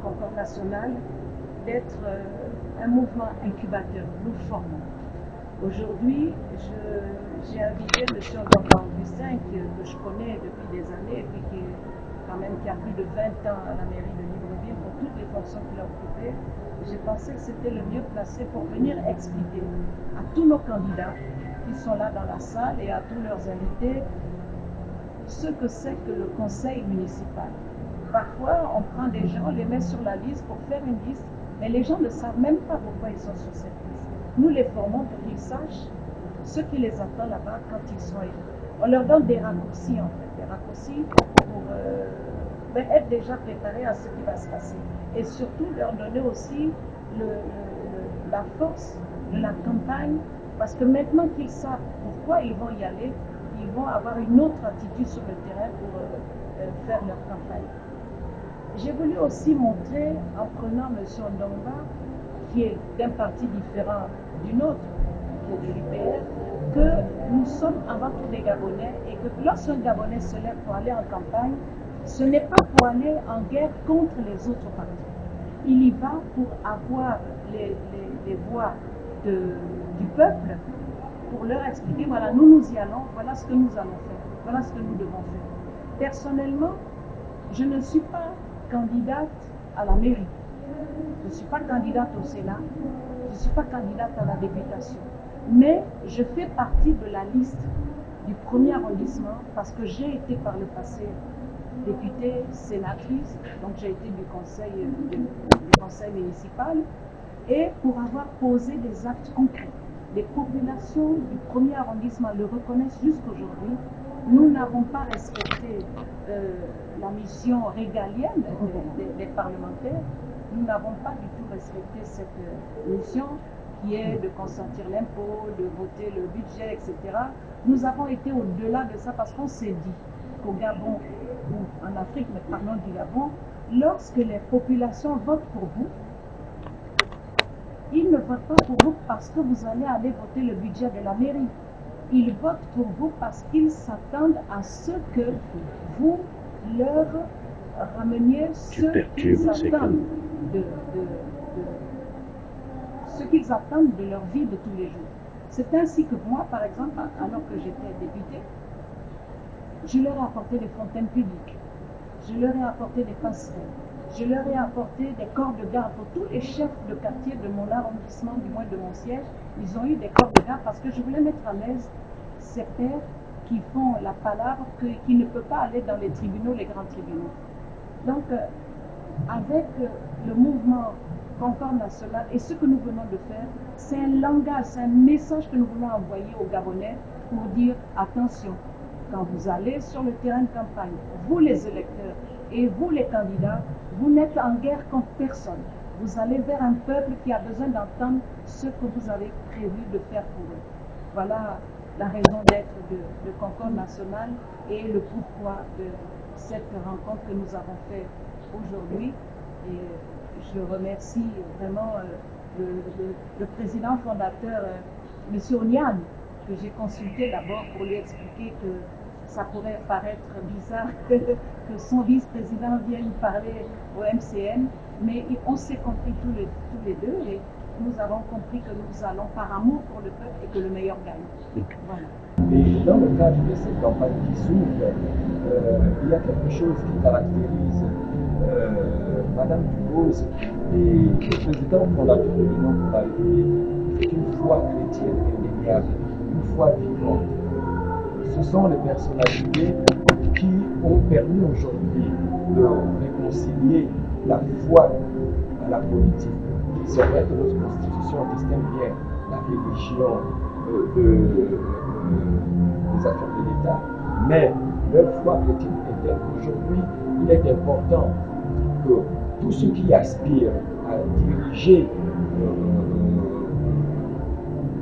Concorde national d'être un mouvement incubateur. Nous formons. Aujourd'hui, j'ai invité M. Ndonga Augustin, que je connais depuis des années, et puis qui a plus de 20 ans à la mairie de Libreville pour toutes les fonctions qu'il a occupées. J'ai pensé que c'était le mieux placé pour venir expliquer à tous nos candidats qui sont là dans la salle et à tous leurs invités ce que c'est que le conseil municipal. Parfois, on prend des gens, les met sur la liste pour faire une liste, mais les gens ne savent même pas pourquoi ils sont sur cette liste. Nous les formons pour qu'ils sachent ce qui les attend là-bas quand ils sont élus. On leur donne des raccourcis, en fait, des raccourcis pour être déjà préparés à ce qui va se passer. Et surtout leur donner aussi la force de la campagne, parce que maintenant qu'ils savent pourquoi ils vont y aller, ils vont avoir une autre attitude sur le terrain pour faire leur campagne. J'ai voulu aussi montrer, en prenant M. Ndonga, qui est d'un parti différent du nôtre, qui est de l'UPR, que nous sommes avant tout des Gabonais et que lorsqu'un Gabonais se lève pour aller en campagne, ce n'est pas pour aller en guerre contre les autres partis. Il y va pour avoir les voix du peuple, pour leur expliquer, voilà, nous y allons, voilà ce que nous allons faire, voilà ce que nous devons faire. Personnellement, je ne suis pas candidate à la mairie, je ne suis pas candidate au Sénat, je ne suis pas candidate à la députation, mais je fais partie de la liste du premier arrondissement parce que j'ai été par le passé députée, sénatrice, donc j'ai été du conseil municipal, et pour avoir posé des actes concrets. Les populations du premier arrondissement le reconnaissent jusqu'aujourd'hui. Nous n'avons pas respecté la mission régalienne des parlementaires. Nous n'avons pas du tout respecté cette mission qui est de consentir l'impôt, de voter le budget, etc. Nous avons été au-delà de ça parce qu'on s'est dit qu'au Gabon, ou en Afrique, mais parlons du Gabon, lorsque les populations votent pour vous, ils ne votent pas pour vous parce que vous allez aller voter le budget de la mairie. Ils votent pour vous parce qu'ils s'attendent à ce que vous leur rameniez ce qu'ils attendent de leur vie de tous les jours. C'est ainsi que moi, par exemple, alors que j'étais députée, je leur ai apporté des fontaines publiques, je leur ai apporté des passerelles, je leur ai apporté des corps de garde pour tous les chefs de quartier de mon arrondissement, du moins de mon siège. Ils ont eu des corps de garde parce que je voulais mettre à l'aise ces pères qui font la palabre, qui ne peuvent pas aller dans les tribunaux, les grands tribunaux. Donc, avec le mouvement Concorde national et ce que nous venons de faire, c'est un langage, c'est un message que nous voulons envoyer aux Gabonais pour dire attention, quand vous allez sur le terrain de campagne, vous les électeurs et vous les candidats, vous n'êtes en guerre contre personne. Vous allez vers un peuple qui a besoin d'entendre ce que vous avez prévu de faire pour eux. Voilà la raison d'être de Concorde national et le pourquoi de cette rencontre que nous avons faite aujourd'hui. Et je remercie vraiment le président fondateur, M. Oniane, que j'ai consulté d'abord pour lui expliquer que ça pourrait paraître bizarre que son vice-président vienne parler au MCN, mais on s'est compris tous les deux et nous avons compris que nous allons par amour pour le peuple et que le meilleur gagne. Voilà. Et dans le cadre de cette campagne qui s'ouvre, il y a quelque chose qui caractérise Madame Dubose et le président fondateur de l'Union pour la République, c'est une foi chrétienne indéniable, une foi vivante. Ce sont les personnalités qui ont permis aujourd'hui de réconcilier la foi à la politique. C'est vrai que notre constitution distingue bien la religion des affaires de l'État, mais leur foi chrétienne est telle qu'aujourd'hui, il est important que tous ceux qui aspirent à diriger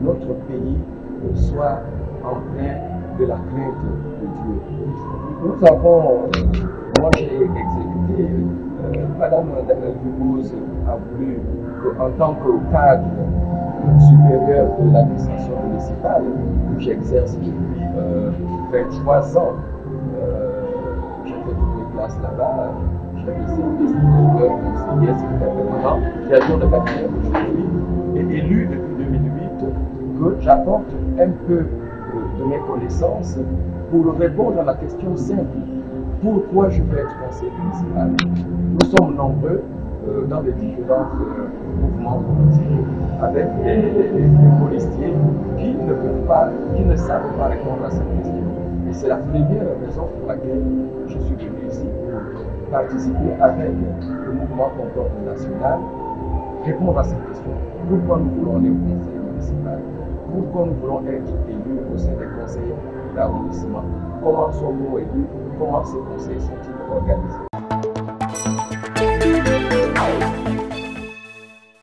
notre pays soient empreints de la crainte de Dieu. Nous avons, moi j'ai exécuté, Madame Dubose a voulu, en tant que cadre supérieur de l'administration municipale, que j'exerce depuis 23 ans, j'ai fait toutes les classes là-bas, distributeur, conseiller, secrétaire permanent, directeur de cabinet aujourd'hui, et élu depuis 2008, que j'apporte un peu de mes connaissances pour répondre à la question simple. Pourquoi je veux être conseiller municipal? Nous sommes nombreux dans les différents mouvements politiques avec les policiers qui ne peuvent pas, qui ne savent pas répondre à cette question. Et c'est la première raison pour laquelle je suis venu ici pour participer avec le mouvement Concorde national, répondre à cette question. Pourquoi nous voulons aller au conseil municipal? Pourquoi nous voulons être élus au sein des conseils d'arrondissement? Comment sommes-nous élus? Comment ces conseils sont-ils organisés?